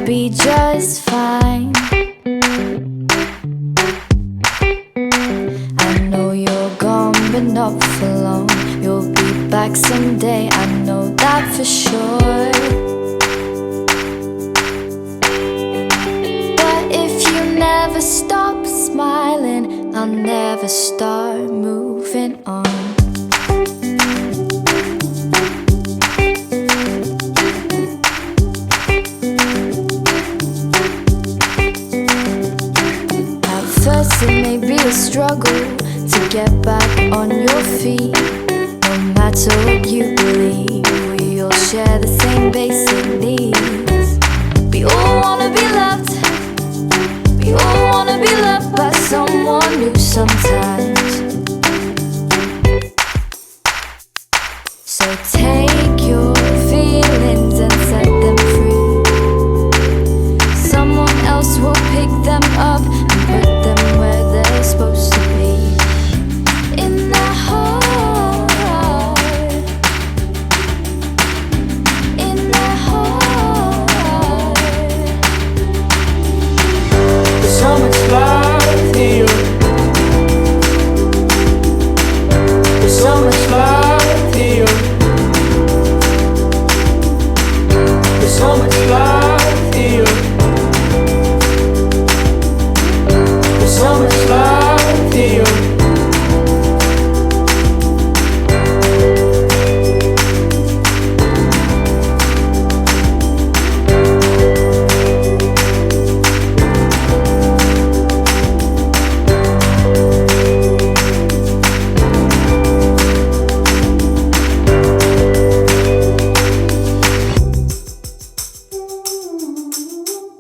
be just fine. I know you're gone but not for long. You'll be back someday, I know that for sure. But if you never stop smiling, I'll never start moving on. First it may be a struggle to get back on your feet. No matter what you believe, we all share the same basic needs. We all wanna be loved. We all wanna be loved by someone new sometimes.